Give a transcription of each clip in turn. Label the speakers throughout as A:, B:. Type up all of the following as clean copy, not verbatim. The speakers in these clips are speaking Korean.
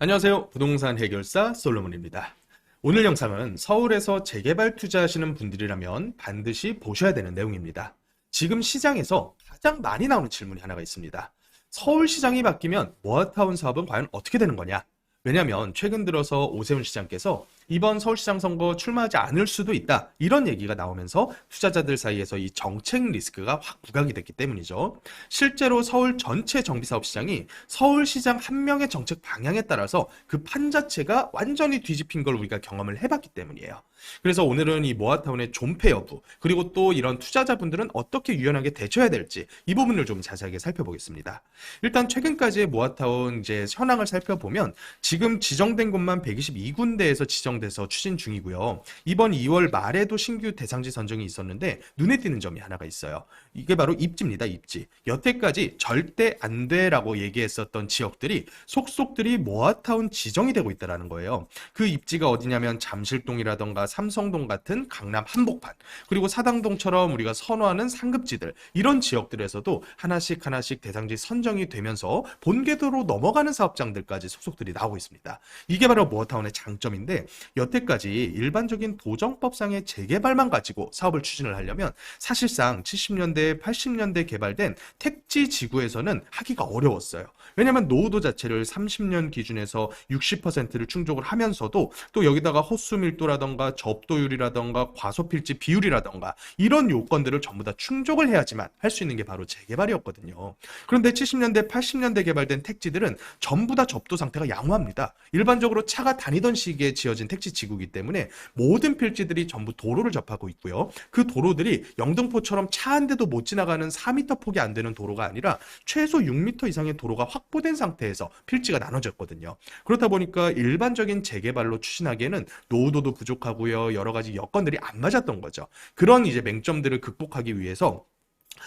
A: 안녕하세요. 부동산 해결사 솔로몬입니다. 오늘 영상은 서울에서 재개발 투자하시는 분들이라면 반드시 보셔야 되는 내용입니다. 지금 시장에서 가장 많이 나오는 질문이 하나가 있습니다. 서울시장이 바뀌면 모아타운 사업은 과연 어떻게 되는 거냐? 왜냐하면 최근 들어서 오세훈 시장께서 이번 서울시장 선거 출마하지 않을 수도 있다, 이런 얘기가 나오면서 투자자들 사이에서 이 정책 리스크가 확 부각이 됐기 때문이죠. 실제로 서울 전체 정비사업 시장이 서울시장 한 명의 정책 방향에 따라서 그 판 자체가 완전히 뒤집힌 걸 우리가 경험을 해봤기 때문이에요. 그래서 오늘은 이 모아타운의 존폐 여부, 그리고 또 이런 투자자분들은 어떻게 유연하게 대처해야 될지, 이 부분을 좀 자세하게 살펴보겠습니다. 일단 최근까지의 모아타운 이제 현황을 살펴보면 지금 지정된 곳만 122군데에서 지정돼서 추진 중이고요. 이번 2월 말에도 신규 대상지 선정이 있었는데 눈에 띄는 점이 하나가 있어요. 이게 바로 입지입니다. 입지. 여태까지 절대 안 돼라고 얘기했었던 지역들이 속속들이 모아타운 지정이 되고 있다는 거예요. 그 입지가 어디냐면 잠실동이라던가 삼성동 같은 강남 한복판, 그리고 사당동처럼 우리가 선호하는 상급지들, 이런 지역들에서도 하나씩 대상지 선정이 되면서 본궤도로 넘어가는 사업장들까지 속속들이 나오고 있습니다. 이게 바로 모아타운의 장점인데, 여태까지 일반적인 도정법상의 재개발만 가지고 사업을 추진을 하려면 사실상 70년대, 80년대 개발된 택지 지구에서는 하기가 어려웠어요. 왜냐하면 노후도 자체를 30년 기준에서 60%를 충족을 하면서도 또 여기다가 호수 밀도라던가 접도율이라던가 과소필지 비율이라던가 이런 요건들을 전부 다 충족을 해야지만 할 수 있는 게 바로 재개발이었거든요. 그런데 70년대, 80년대 개발된 택지들은 전부 다 접도 상태가 양호합니다. 일반적으로 차가 다니던 시기에 지어진 택지 지구이기 때문에 모든 필지들이 전부 도로를 접하고 있고요. 그 도로들이 영등포처럼 차 한 대도 못 지나가는 4m 폭이 안 되는 도로가 아니라 최소 6m 이상의 도로가 확보된 상태에서 필지가 나눠졌거든요. 그렇다 보니까 일반적인 재개발로 추진하기에는 노후도도 부족하고요. 여러 가지 여건들이 안 맞았던 거죠. 그런 이제 맹점들을 극복하기 위해서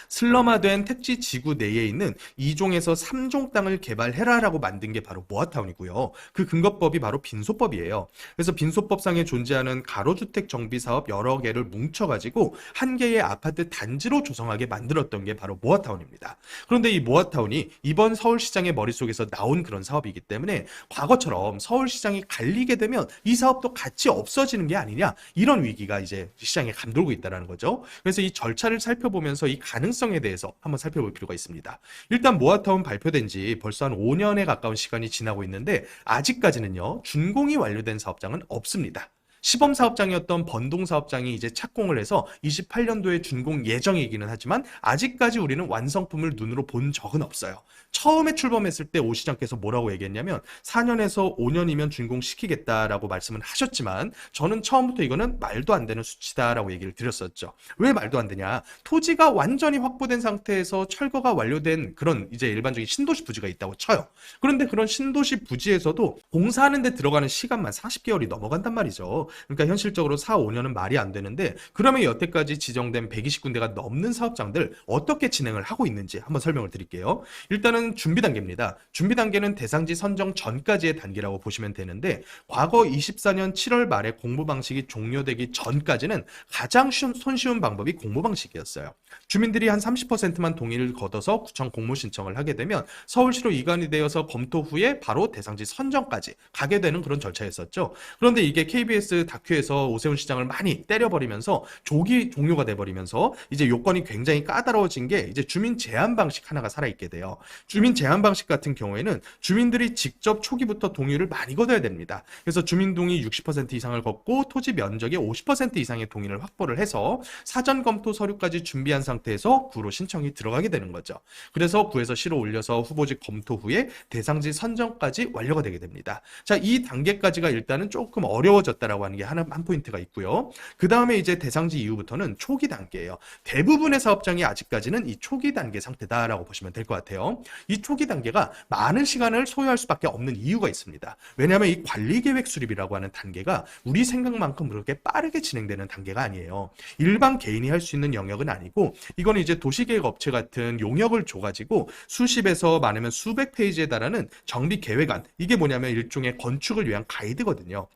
A: 슬럼화된 택지 지구 내에 있는 2종에서 3종 땅을 개발해라라고 만든 게 바로 모아타운이고요. 그 근거법이 바로 빈소법이에요. 그래서 빈소법상에 존재하는 가로주택 정비사업 여러 개를 뭉쳐가지고 한 개의 아파트 단지로 조성하게 만들었던 게 바로 모아타운입니다. 그런데 이 모아타운이 이번 서울시장의 머릿속에서 나온 그런 사업이기 때문에 과거처럼 서울시장이 갈리게 되면 이 사업도 같이 없어지는 게 아니냐, 이런 위기가 이제 시장에 감돌고 있다는 거죠. 그래서 이 절차를 살펴보면서 이 가능성에 대해서 한번 살펴볼 필요가 있습니다. 일단 모아타운 발표된 지 벌써 한 5년에 가까운 시간이 지나고 있는데 아직까지는요, 준공이 완료된 사업장은 없습니다. 시범 사업장이었던 번동 사업장이 이제 착공을 해서 28년도에 준공 예정이기는 하지만 아직까지 우리는 완성품을 눈으로 본 적은 없어요. 처음에 출범했을 때 오 시장께서 뭐라고 얘기했냐면 4년에서 5년이면 준공시키겠다라고 말씀을 하셨지만 저는 처음부터 이거는 말도 안 되는 수치다라고 얘기를 드렸었죠. 왜 말도 안 되냐? 토지가 완전히 확보된 상태에서 철거가 완료된 그런 이제 일반적인 신도시 부지가 있다고 쳐요. 그런데 그런 신도시 부지에서도 공사하는 데 들어가는 시간만 40개월이 넘어간단 말이죠. 그러니까 현실적으로 4, 5년은 말이 안 되는데, 그러면 여태까지 지정된 120군데가 넘는 사업장들 어떻게 진행을 하고 있는지 한번 설명을 드릴게요. 일단은 준비 단계입니다. 준비 단계는 대상지 선정 전까지의 단계라고 보시면 되는데, 과거 24년 7월 말에 공모 방식이 종료되기 전까지는 가장 손쉬운 방법이 공모 방식이었어요. 주민들이 한 30%만 동의를 거둬서 구청 공모 신청을 하게 되면 서울시로 이관이 되어서 검토 후에 바로 대상지 선정까지 가게 되는 그런 절차였었죠. 그런데 이게 KBS 다큐에서 오세훈 시장을 많이 때려버리면서 조기 종료가 돼버리면서 이제 요건이 굉장히 까다로워진 게 이제 주민 제한 방식 하나가 살아있게 돼요. 주민 제한 방식 같은 경우에는 주민들이 직접 초기부터 동의를 많이 거둬야 됩니다. 그래서 주민 동의 60% 이상을 걷고 토지 면적의 50% 이상의 동의를 확보를 해서 사전 검토 서류까지 준비한 상태에서 구로 신청이 들어가게 되는 거죠. 그래서 구에서 시로 올려서 후보지 검토 후에 대상지 선정까지 완료가 되게 됩니다. 자, 이 단계까지가 일단은 조금 어려워졌다라고 하는 게 한 포인트가 있고요. 그 다음에 이제 대상지 이후부터는 초기 단계예요. 대부분의 사업장이 아직까지는 이 초기 단계 상태다라고 보시면 될 것 같아요. 이 초기 단계가 많은 시간을 소요할 수밖에 없는 이유가 있습니다. 왜냐하면 이 관리계획 수립이라고 하는 단계가 우리 생각만큼 그렇게 빠르게 진행되는 단계가 아니에요. 일반 개인이 할 수 있는 영역은 아니고, 이거는 이제 도시계획 업체 같은 용역을 줘가지고 수십에서 많으면 수백 페이지에 달하는 정비 계획안, 이게 뭐냐면 일종의 건축을 위한 가이드거든요.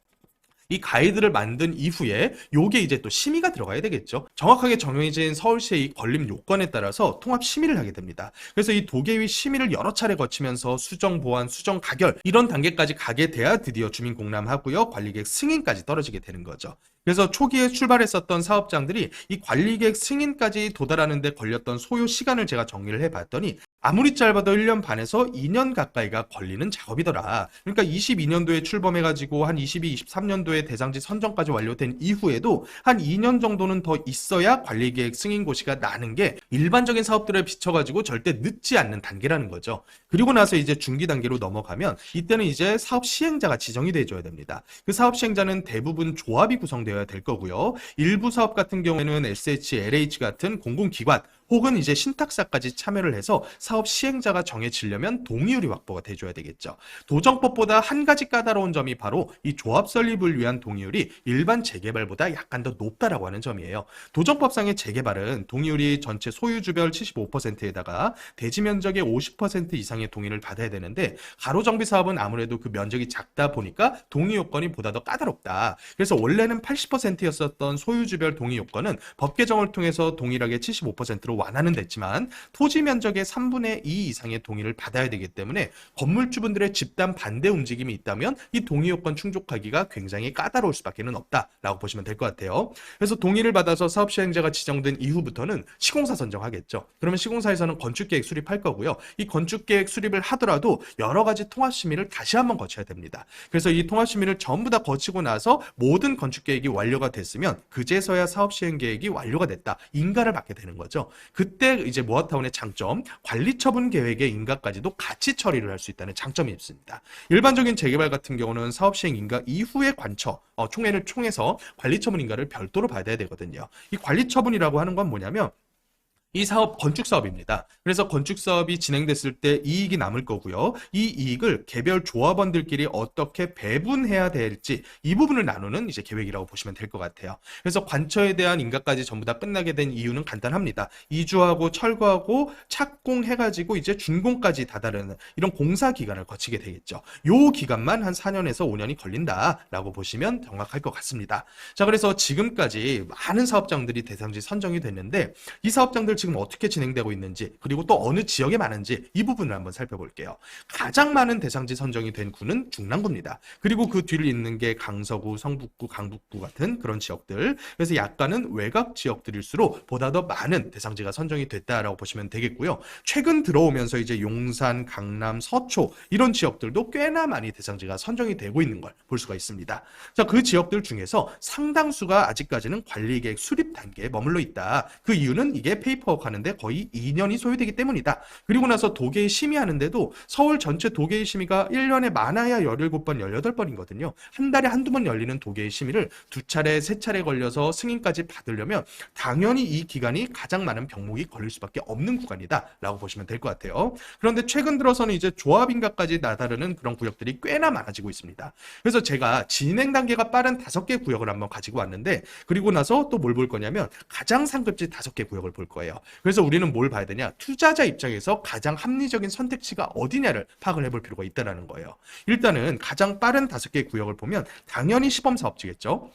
A: 이 가이드를 만든 이후에 요게 이제 또 심의가 들어가야 되겠죠. 정확하게 정해진 서울시의 이 건립 요건에 따라서 통합 심의를 하게 됩니다. 그래서 이 도계위 심의를 여러 차례 거치면서 수정 보완, 수정 가결 이런 단계까지 가게 돼야 드디어 주민 공람하고요, 관리계획 승인까지 떨어지게 되는 거죠. 그래서 초기에 출발했었던 사업장들이 이 관리계획 승인까지 도달하는 데 걸렸던 소요 시간을 제가 정리를 해봤더니 아무리 짧아도 1년 반에서 2년 가까이가 걸리는 작업이더라. 그러니까 22년도에 출범해가지고 한 22, 23년도에 대상지 선정까지 완료된 이후에도 한 2년 정도는 더 있어야 관리계획 승인 고시가 나는 게 일반적인 사업들에 비춰가지고 절대 늦지 않는 단계라는 거죠. 그리고 나서 이제 중기 단계로 넘어가면 이때는 이제 사업 시행자가 지정이 돼줘야 됩니다. 그 사업 시행자는 대부분 조합이 구성되어야 될 거고요. 일부 사업 같은 경우에는 SH, LH 같은 공공기관 혹은 이제 신탁사까지 참여를 해서 사업 시행자가 정해지려면 동의율이 확보가 돼줘야 되겠죠. 도정법보다 한 가지 까다로운 점이 바로 이 조합 설립을 위한 동의율이 일반 재개발보다 약간 더 높다라고 하는 점이에요. 도정법상의 재개발은 동의율이 전체 소유주별 75%에다가 대지 면적의 50% 이상의 동의를 받아야 되는데 가로정비 사업은 아무래도 그 면적이 작다 보니까 동의 요건이 보다 더 까다롭다. 그래서 원래는 80%였었던 소유주별 동의 요건은 법 개정을 통해서 동일하게 75%로 완화는 됐지만 토지 면적의 3분의 2 이상의 동의를 받아야 되기 때문에 건물주분들의 집단 반대 움직임이 있다면 이 동의 요건 충족하기가 굉장히 까다로울 수밖에 없다라고 보시면 될 것 같아요. 그래서 동의를 받아서 사업 시행자가 지정된 이후부터는 시공사 선정하겠죠. 그러면 시공사에서는 건축계획 수립할 거고요. 이 건축계획 수립을 하더라도 여러 가지 통합심의를 다시 한번 거쳐야 됩니다. 그래서 이 통합심의를 전부 다 거치고 나서 모든 건축계획이 완료가 됐으면 그제서야 사업시행계획이 완료가 됐다. 인가를 받게 되는 거죠. 그때 이제 모아타운의 장점, 관리처분 계획의 인가까지도 같이 처리를 할 수 있다는 장점이 있습니다. 일반적인 재개발 같은 경우는 사업시행 인가 이후에 관처, 총회를 총해서 관리처분 인가를 별도로 받아야 되거든요. 이 관리처분이라고 하는 건 뭐냐면 이 사업 건축 사업입니다. 그래서 건축 사업이 진행됐을 때 이익이 남을 거고요. 이 이익을 개별 조합원들끼리 어떻게 배분해야 될지 이 부분을 나누는 이제 계획이라고 보시면 될 것 같아요. 그래서 관처에 대한 인가까지 전부 다 끝나게 된 이유는 간단합니다. 이주하고 철거하고 착공해가지고 이제 준공까지 다다르는 이런 공사 기간을 거치게 되겠죠. 요 기간만 한 4년에서 5년이 걸린다라고 보시면 정확할 것 같습니다. 자, 그래서 지금까지 많은 사업장들이 대상지 선정이 됐는데 이 사업장들 지금 어떻게 진행되고 있는지 그리고 또 어느 지역에 많은지 이 부분을 한번 살펴볼게요. 가장 많은 대상지 선정이 된 구는 중랑구입니다. 그리고 그 뒤를 잇는 게 강서구, 성북구, 강북구 같은 그런 지역들. 그래서 약간은 외곽 지역들일수록 보다 더 많은 대상지가 선정이 됐다라고 보시면 되겠고요. 최근 들어오면서 이제 용산, 강남, 서초 이런 지역들도 꽤나 많이 대상지가 선정이 되고 있는 걸 볼 수가 있습니다. 자, 그 지역들 중에서 상당수가 아직까지는 관리계획 수립 단계에 머물러 있다. 그 이유는 이게 페이퍼 하는데 거의 2년이 소요되기 때문이다. 그리고 나서 도계의 심의하는데도 서울 전체 도계의 심의가 1년에 많아야 17번, 18번이거든요. 한 달에 한두 번 열리는 도계의 심의를 두 차례, 세 차례 걸려서 승인까지 받으려면 당연히 이 기간이 가장 많은 병목이 걸릴 수밖에 없는 구간이다라고 보시면 될 것 같아요. 그런데 최근 들어서는 이제 조합인가까지 나다르는 그런 구역들이 꽤나 많아지고 있습니다. 그래서 제가 진행 단계가 빠른 5개 구역을 한번 가지고 왔는데 그리고 나서 또 뭘 볼 거냐면 가장 상급지 5개 구역을 볼 거예요. 그래서 우리는 뭘 봐야 되냐? 투자자 입장에서 가장 합리적인 선택지가 어디냐를 파악을 해볼 필요가 있다는 거예요. 일단은 가장 빠른 5개 구역을 보면 당연히 시범사업지겠죠.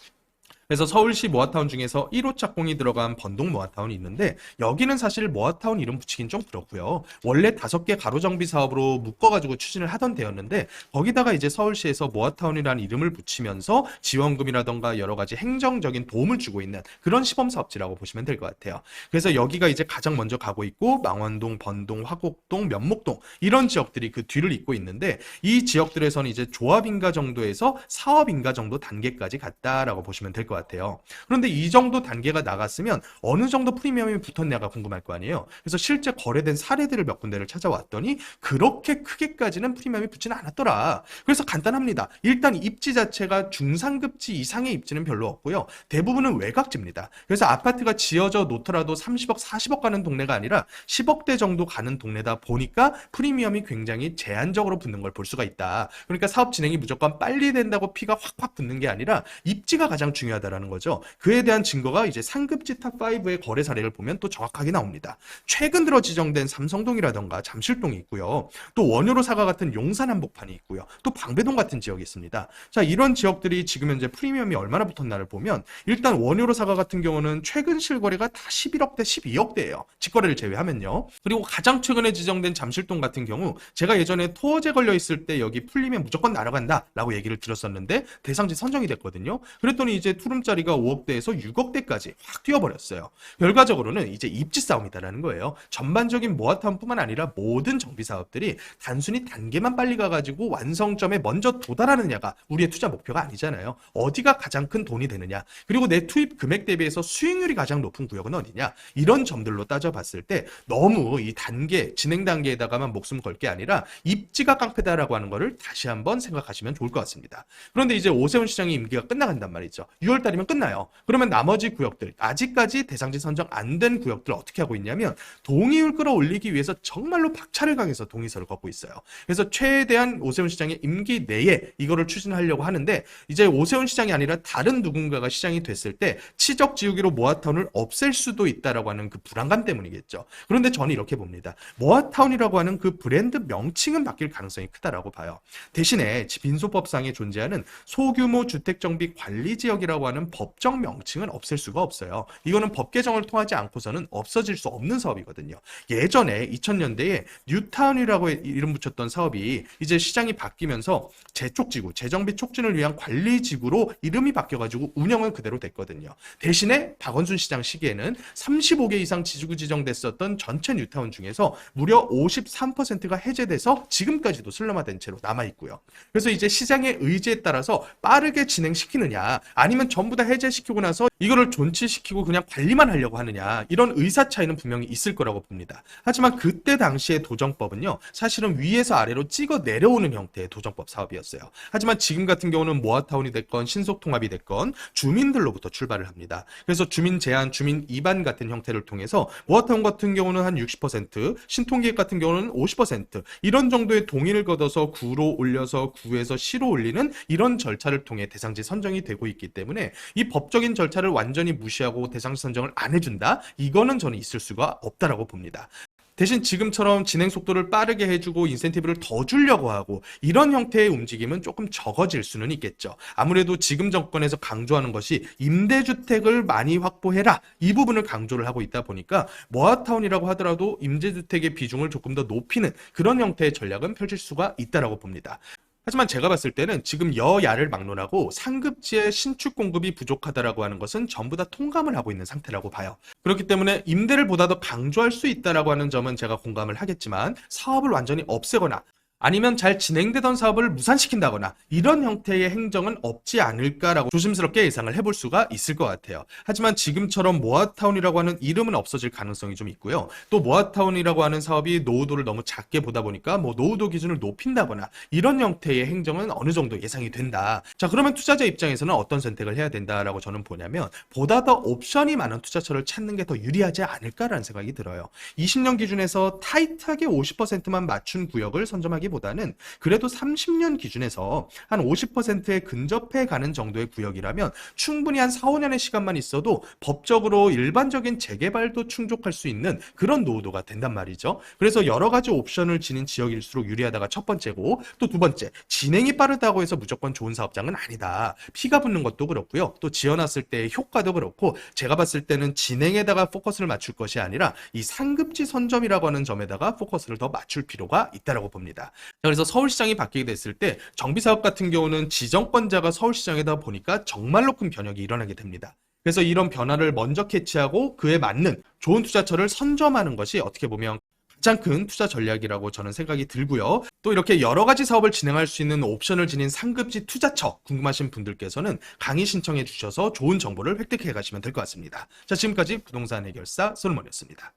A: 그래서 서울시 모아타운 중에서 1호 착공이 들어간 번동 모아타운이 있는데 여기는 사실 모아타운 이름 붙이긴 좀 그렇고요. 원래 5개 가로정비 사업으로 묶어가지고 추진을 하던 데였는데 거기다가 이제 서울시에서 모아타운이라는 이름을 붙이면서 지원금이라던가 여러 가지 행정적인 도움을 주고 있는 그런 시범사업지라고 보시면 될 것 같아요. 그래서 여기가 이제 가장 먼저 가고 있고 망원동, 번동, 화곡동, 면목동 이런 지역들이 그 뒤를 잇고 있는데 이 지역들에서는 이제 조합인가 정도에서 사업인가 정도 단계까지 갔다라고 보시면 될 것 같아요. 그런데 이 정도 단계가 나갔으면 어느 정도 프리미엄이 붙었냐가 궁금할 거 아니에요. 그래서 실제 거래된 사례들을 몇 군데를 찾아왔더니 그렇게 크게까지는 프리미엄이 붙지는 않았더라. 그래서 간단합니다. 일단 입지 자체가 중상급지 이상의 입지는 별로 없고요. 대부분은 외곽지입니다. 그래서 아파트가 지어져 놓더라도 30억, 40억 가는 동네가 아니라 10억대 정도 가는 동네다 보니까 프리미엄이 굉장히 제한적으로 붙는 걸 볼 수가 있다. 그러니까 사업 진행이 무조건 빨리 된다고 피가 확확 붙는 게 아니라 입지가 가장 중요하다. 있다라는 거죠. 그에 대한 증거가 이제 상급지 탑5의 거래 사례를 보면 또 정확하게 나옵니다. 최근 들어 지정된 삼성동이라던가 잠실동이 있고요. 또 원효로 사과 같은 용산 한복판이 있고요. 또 방배동 같은 지역이 있습니다. 자, 이런 지역들이 지금 현재 프리미엄이 얼마나 붙었나를 보면 일단 원효로 사과 같은 경우는 최근 실거래가 다 11억대, 12억대예요. 직거래를 제외하면요. 그리고 가장 최근에 지정된 잠실동 같은 경우 제가 예전에 토어제 걸려 있을 때 여기 풀리면 무조건 날아간다라고 얘기를 들었었는데 대상지 선정이 됐거든요. 그랬더니 이제 투룸짜리가 5억대에서 6억대까지 확 뛰어버렸어요. 결과적으로는 이제 입지 싸움이다라는 거예요. 전반적인 모아타운뿐만 아니라 모든 정비 사업들이 단순히 단계만 빨리 가가지고 완성점에 먼저 도달하느냐가 우리의 투자 목표가 아니잖아요. 어디가 가장 큰 돈이 되느냐, 그리고 내 투입 금액 대비해서 수익률이 가장 높은 구역은 어디냐, 이런 점들로 따져봤을 때 너무 이 단계, 진행 단계에다가만 목숨 걸 게 아니라 입지가 깡패다라고 하는 거를 다시 한번 생각하시면 좋을 것 같습니다. 그런데 이제 오세훈 시장의 임기가 끝나간단 말이죠. 6월 달이면 끝나요. 그러면 나머지 구역들, 아직까지 대상지 선정 안 된 구역들 어떻게 하고 있냐면 동의율 끌어올리기 위해서 정말로 박차를 가해서 동의서를 걷고 있어요. 그래서 최대한 오세훈 시장의 임기 내에 이거를 추진하려고 하는데 이제 오세훈 시장이 아니라 다른 누군가가 시장이 됐을 때 치적 지우기로 모아타운을 없앨 수도 있다라고 하는 그 불안감 때문이겠죠. 그런데 저는 이렇게 봅니다. 모아타운이라고 하는 그 브랜드 명칭은 바뀔 가능성이 크다라고 봐요. 대신에 빈소법상에 존재하는 소규모 주택정비 관리지역이라고 하는 법정 명칭은 없앨 수가 없어요. 이거는 법 개정을 통하지 않고서는 없어질 수 없는 사업이거든요. 예전에 2000년대에 뉴타운이라고 이름 붙였던 사업이 이제 시장이 바뀌면서 재촉지구, 재정비 촉진을 위한 관리지구로 이름이 바뀌어가지고 운영은 그대로 됐거든요. 대신에 박원순 시장 시기에는 35개 이상 지구 지정됐었던 전체 뉴타운 중에서 무려 53%가 해제돼서 지금까지도 슬럼화된 채로 남아있고요. 그래서 이제 시장의 의지에 따라서 빠르게 진행시키느냐, 아니면 전부 다 해제시키고 나서 이거를 존치시키고 그냥 관리만 하려고 하느냐, 이런 의사 차이는 분명히 있을 거라고 봅니다. 하지만 그때 당시의 도정법은요, 사실은 위에서 아래로 찍어 내려오는 형태의 도정법 사업이었어요. 하지만 지금 같은 경우는 모아타운이 됐건 신속통합이 됐건 주민들로부터 출발을 합니다. 그래서 주민 제한, 주민 입안 같은 형태를 통해서 모아타운 같은 경우는 한 60%, 신통기획 같은 경우는 50%, 이런 정도의 동의를 거둬서 구로 올려서 구에서 시로 올리는 이런 절차를 통해 대상지 선정이 되고 있기 때문에 이 법적인 절차를 완전히 무시하고 대상지 선정을 안 해준다? 이거는 저는 있을 수가 없다라고 봅니다. 대신 지금처럼 진행 속도를 빠르게 해주고 인센티브를 더 주려고 하고 이런 형태의 움직임은 조금 적어질 수는 있겠죠. 아무래도 지금 정권에서 강조하는 것이 임대주택을 많이 확보해라, 이 부분을 강조를 하고 있다 보니까 모아타운이라고 하더라도 임대주택의 비중을 조금 더 높이는 그런 형태의 전략은 펼칠 수가 있다라고 봅니다. 하지만 제가 봤을 때는 지금 여야를 막론하고 상급지의 신축 공급이 부족하다라고 하는 것은 전부 다 통감을 하고 있는 상태라고 봐요. 그렇기 때문에 임대를 보다 더 강조할 수 있다라고 하는 점은 제가 공감을 하겠지만 사업을 완전히 없애거나 아니면 잘 진행되던 사업을 무산시킨다거나 이런 형태의 행정은 없지 않을까라고 조심스럽게 예상을 해볼 수가 있을 것 같아요. 하지만 지금처럼 모아타운이라고 하는 이름은 없어질 가능성이 좀 있고요. 또 모아타운이라고 하는 사업이 노후도를 너무 작게 보다 보니까 뭐 노후도 기준을 높인다거나 이런 형태의 행정은 어느 정도 예상이 된다. 자, 그러면 투자자 입장에서는 어떤 선택을 해야 된다라고 저는 보냐면 보다 더 옵션이 많은 투자처를 찾는 게 더 유리하지 않을까라는 생각이 들어요. 20년 기준에서 타이트하게 50%만 맞춘 구역을 선점하기 보다는 그래도 30년 기준에서 한 50%에 근접해 가는 정도의 구역이라면 충분히 한 4, 5년의 시간만 있어도 법적으로 일반적인 재개발도 충족할 수 있는 그런 노후도가 된단 말이죠. 그래서 여러 가지 옵션을 지닌 지역일수록 유리하다가 첫 번째고, 또 두 번째, 진행이 빠르다고 해서 무조건 좋은 사업장은 아니다. 피가 붙는 것도 그렇고요. 또 지어놨을 때의 효과도 그렇고, 제가 봤을 때는 진행에다가 포커스를 맞출 것이 아니라 이 상급지 선점이라고 하는 점에다가 포커스를 더 맞출 필요가 있다고 봅니다. 그래서 서울시장이 바뀌게 됐을 때 정비사업 같은 경우는 지정권자가 서울시장에다 보니까 정말로 큰 변혁이 일어나게 됩니다. 그래서 이런 변화를 먼저 캐치하고 그에 맞는 좋은 투자처를 선점하는 것이 어떻게 보면 가장 큰 투자 전략이라고 저는 생각이 들고요. 또 이렇게 여러 가지 사업을 진행할 수 있는 옵션을 지닌 상급지 투자처 궁금하신 분들께서는 강의 신청해 주셔서 좋은 정보를 획득해 가시면 될 것 같습니다. 자, 지금까지 부동산 해결사 솔로몬이었습니다.